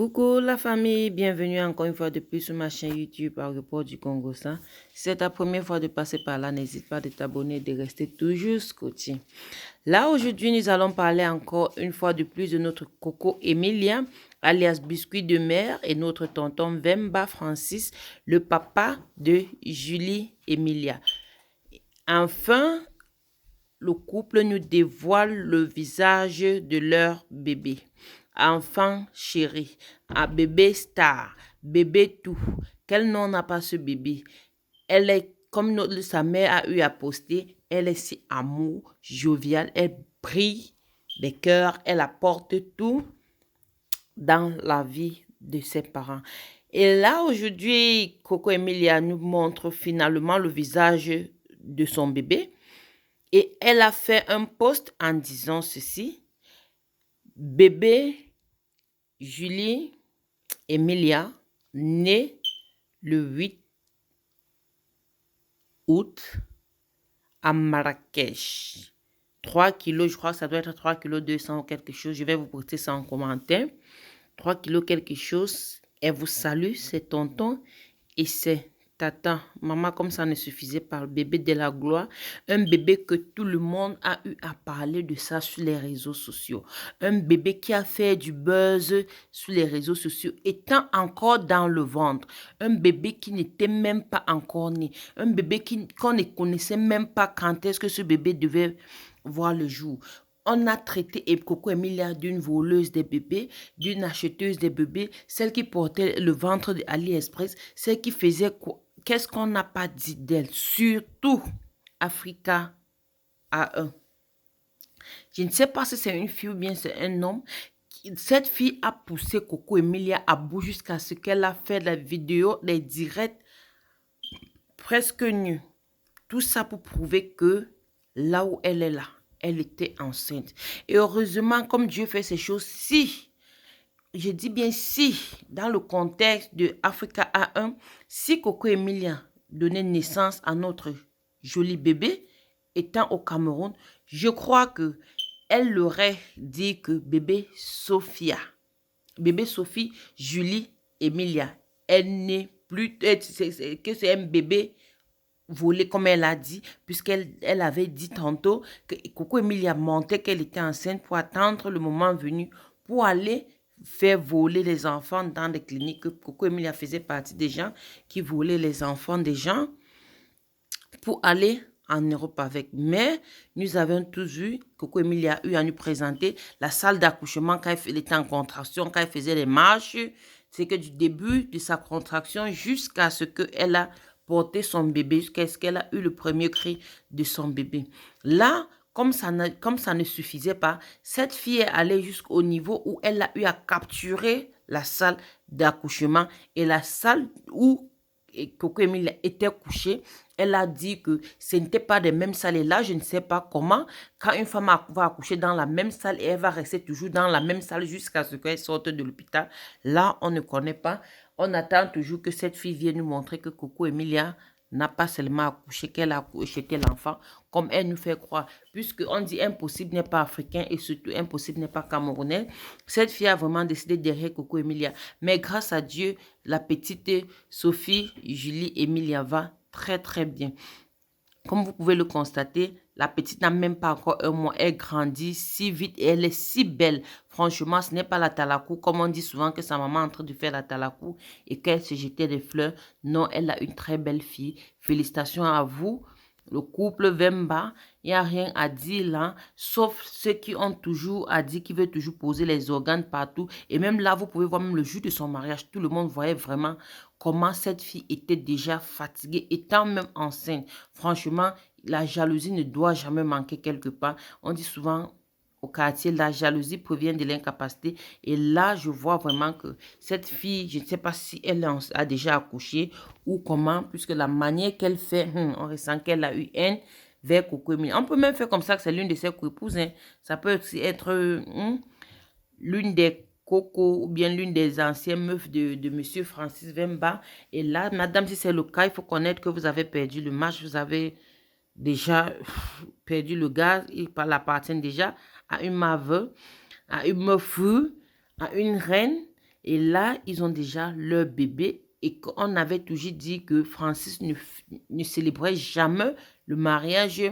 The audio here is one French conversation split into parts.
Coucou la famille, bienvenue encore une fois de plus sur ma chaîne YouTube Aéroport du Congo. Si c'est ta première fois de passer par là, n'hésite pas de t'abonner et de rester toujours scotché. Là aujourd'hui, nous allons parler encore une fois de plus de notre Coco Emilia, alias Biscuit de mer, et notre tonton Vemba Francis, le papa de Julie Emilia. Enfin, le couple nous dévoile le visage de leur bébé. Enfant chéri, un bébé star, bébé tout. Quel nom n'a pas ce bébé? Elle est, comme sa mère a eu à poster, elle est si amour, joviale, elle brille des cœurs, elle apporte tout dans la vie de ses parents. Et là, aujourd'hui, Coco Emilia nous montre finalement le visage de son bébé. Et elle a fait un post en disant ceci. Bébé Julie Emilia, née le 8 août à Marrakech. 3 kilos, je crois que ça doit être 3 kilos 200 ou quelque chose. Je vais vous poster ça en commentaire. 3 kilos quelque chose. Elle vous salue, c'est tonton et c'est tata. Maman, comme ça ne suffisait pas, le bébé de la gloire. Un bébé que tout le monde a eu à parler de ça sur les réseaux sociaux. Un bébé qui a fait du buzz sur les réseaux sociaux, étant encore dans le ventre. Un bébé qui n'était même pas encore né. Un bébé qu'on ne connaissait même pas quand est-ce que ce bébé devait voir le jour. On a traité Coco Emilia d'une voleuse des bébés, d'une acheteuse des bébés, celle qui portait le ventre de AliExpress, celle qui faisait quoi. Qu'est-ce qu'on n'a pas dit d'elle? Surtout Africa A1. Je ne sais pas si c'est une fille ou bien c'est un homme. Cette fille a poussé Coco Emilia à bout jusqu'à ce qu'elle a fait la vidéo, les directs presque nus. Tout ça pour prouver que là où elle est là, elle était enceinte. Et heureusement, comme Dieu fait ces choses, si, je dis bien si, dans le contexte de Africa A1, si Coco Emilia donnait naissance à notre joli bébé, étant au Cameroun, je crois que elle l'aurait dit que bébé Sophia, bébé Sophie, Julie Emilia, elle n'est plus, que c'est un bébé volé comme elle a dit, puisqu'elle avait dit tantôt que Coco Emilia mentait qu'elle était enceinte pour attendre le moment venu pour aller faire voler les enfants dans des cliniques. Coco Emilia faisait partie des gens qui volaient les enfants des gens pour aller en Europe avec. Mais nous avons tous vu, Coco Emilia a eu à nous présenter la salle d'accouchement quand elle était en contraction, quand elle faisait les marches. C'est que du début de sa contraction jusqu'à ce qu'elle a porté son bébé, jusqu'à ce qu'elle a eu le premier cri de son bébé. Là, comme ça ne suffisait pas, cette fille est allée jusqu'au niveau où elle a eu à capturer la salle d'accouchement et la salle où Coco Emilia était couchée. Elle a dit que ce n'était pas des mêmes salles. Et là, je ne sais pas comment, quand une femme va accoucher dans la même salle et elle va rester toujours dans la même salle jusqu'à ce qu'elle sorte de l'hôpital. Là, on ne connaît pas. On attend toujours que cette fille vienne nous montrer que Coco Emilia n'a pas seulement accouché, qu'elle a acheté l'enfant, comme elle nous fait croire. Puisqu'on dit impossible n'est pas africain et surtout impossible n'est pas camerounais. Cette fille a vraiment décidé derrière Coco Emilia. Mais grâce à Dieu, la petite Sophie, Julie Emilia va très très bien. Comme vous pouvez le constater, la petite n'a même pas encore un mois. Elle grandit si vite et elle est si belle. Franchement, ce n'est pas la talakou, comme on dit souvent que sa maman est en train de faire la talakou et qu'elle se jetait des fleurs. Non, elle a une très belle fille. Félicitations à vous. Le couple Vemba, il n'y a rien à dire là, sauf ceux qui ont toujours à dire, qui veulent toujours poser les organes partout. Et même là, vous pouvez voir même le jour de son mariage, tout le monde voyait vraiment comment cette fille était déjà fatiguée, étant même enceinte. Franchement, la jalousie ne doit jamais manquer quelque part. On dit souvent au quartier, la jalousie provient de l'incapacité. Et là, je vois vraiment que cette fille, je ne sais pas si elle a déjà accouché ou comment, puisque la manière qu'elle fait, on ressent qu'elle a eu haine vers Coco Emilia. On peut même faire comme ça que c'est l'une de ses co-épouses. Ça peut aussi être l'une des Coco ou bien l'une des anciennes meufs de Monsieur Francis Vemba. Et là, madame, si c'est le cas, il faut connaître que vous avez perdu le match, vous avez déjà perdu le gaz, il appartient déjà à une mave, à une meuf, à une reine. Et là, ils ont déjà leur bébé. Et qu'on avait toujours dit que Francis ne célébrait jamais le mariage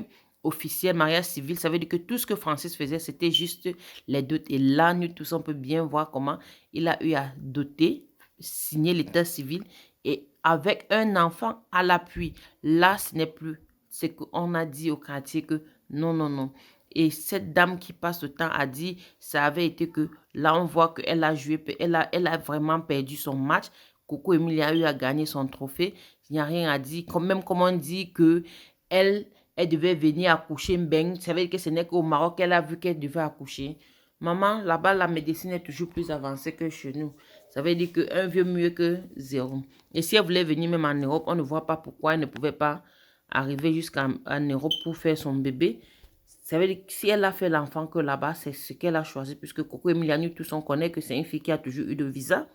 officiel, mariage civil. Ça veut dire que tout ce que Francis faisait, c'était juste les dots. Et là, nous tous, on peut bien voir comment il a eu à doter, signer l'état civil et avec un enfant à l'appui. Là, ce n'est plus. C'est qu'on a dit au quartier que non, non, non. Et cette dame qui passe le temps a dit, ça avait été que là, on voit qu'elle a joué, elle a vraiment perdu son match. Coco Emilia a eu à gagner son trophée. Il n'y a rien à dire. Même comme on dit que elle devait venir accoucher Mbeng. Ça veut dire que ce n'est qu'au Maroc qu'elle a vu qu'elle devait accoucher. Maman, là-bas, la médecine est toujours plus avancée que chez nous. Ça veut dire qu'un vieux mieux que zéro. Et si elle voulait venir même en Europe, on ne voit pas pourquoi elle ne pouvait pas arriver jusqu'en Europe pour faire son bébé. Ça veut dire que si elle a fait l'enfant que là-bas, c'est ce qu'elle a choisi. Puisque Coco Emilia, nous tous on connaît que c'est une fille qui a toujours eu de visa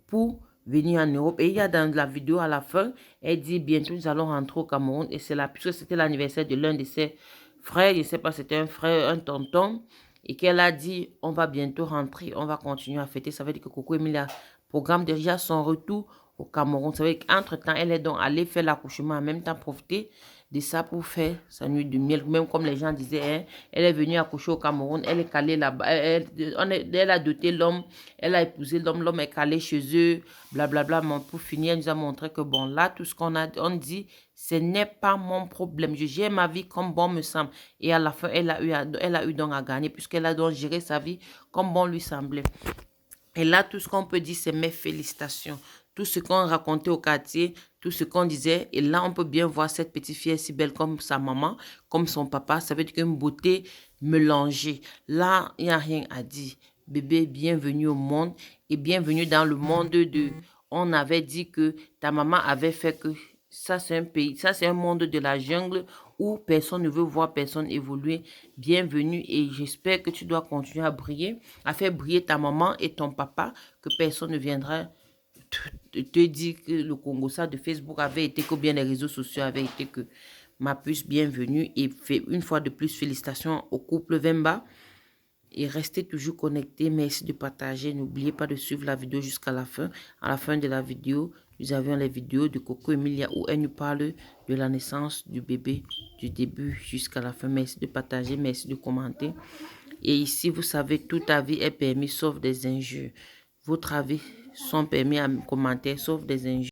pour venir en Europe. Et il y a dans la vidéo à la fin, elle dit bientôt nous allons rentrer au Cameroun. Et c'est là, puisque c'était l'anniversaire de l'un de ses frères, je ne sais pas, c'était un frère, un tonton. Et qu'elle a dit, on va bientôt rentrer, on va continuer à fêter. Ça veut dire que Coco Emilia programme déjà son retour au Cameroun. Ça veut dire qu'entre-temps, elle est donc allée faire l'accouchement, en même temps profiter de ça pour faire sa nuit de miel. Même comme les gens disaient, hein, elle est venue accoucher au Cameroun, elle est calée là-bas, elle a doté l'homme, elle a épousé l'homme, l'homme est calé chez eux, blablabla. Mais pour finir, elle nous a montré que bon, là, tout ce qu'on a, on dit, ce n'est pas mon problème. Je gère ma vie comme bon me semble. Et à la fin, elle a eu donc à gagner, puisqu'elle a donc géré sa vie comme bon lui semblait. Et là, tout ce qu'on peut dire, c'est mes félicitations. Tout ce qu'on racontait au quartier, tout ce qu'on disait. Et là, on peut bien voir cette petite fille si belle comme sa maman, comme son papa. Ça veut dire qu'une beauté mélangée. Là, il n'y a rien à dire. Bébé, bienvenue au monde et bienvenue dans le monde de... On avait dit que ta maman avait fait que ça, c'est un pays, ça, c'est un monde de la jungle où personne ne veut voir personne évoluer. Bienvenue et j'espère que tu dois continuer à briller, à faire briller ta maman et ton papa, que personne ne viendra te dire que le Congo, ça de Facebook avait été, que bien les réseaux sociaux avaient été que ma puce, bienvenue et fait une fois de plus félicitations au couple Vemba. Et restez toujours connectés. Merci de partager. N'oubliez pas de suivre la vidéo jusqu'à la fin. À la fin de la vidéo, nous avions les vidéos de Coco Emilia où elle nous parle de la naissance du bébé, du début jusqu'à la fin. Merci de partager, merci de commenter. Et ici, vous savez, tout avis est permis sauf des injures. Votre avis sont permis à commenter sauf des injures.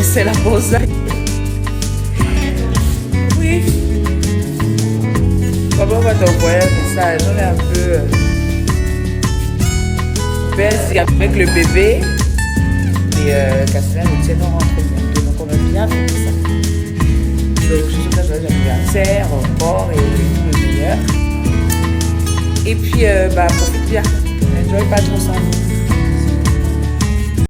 C'est la pause. Oui. Comment va t'envoyer un message? On est un peu baisse avec le bébé. Et Cassina nous tient, on rentre bientôt. Donc on va bien faire ça. Donc je suis sûre que joyeux anniversaire encore et le meilleur. Et puis profite bien. N'enjoy pas trop ça.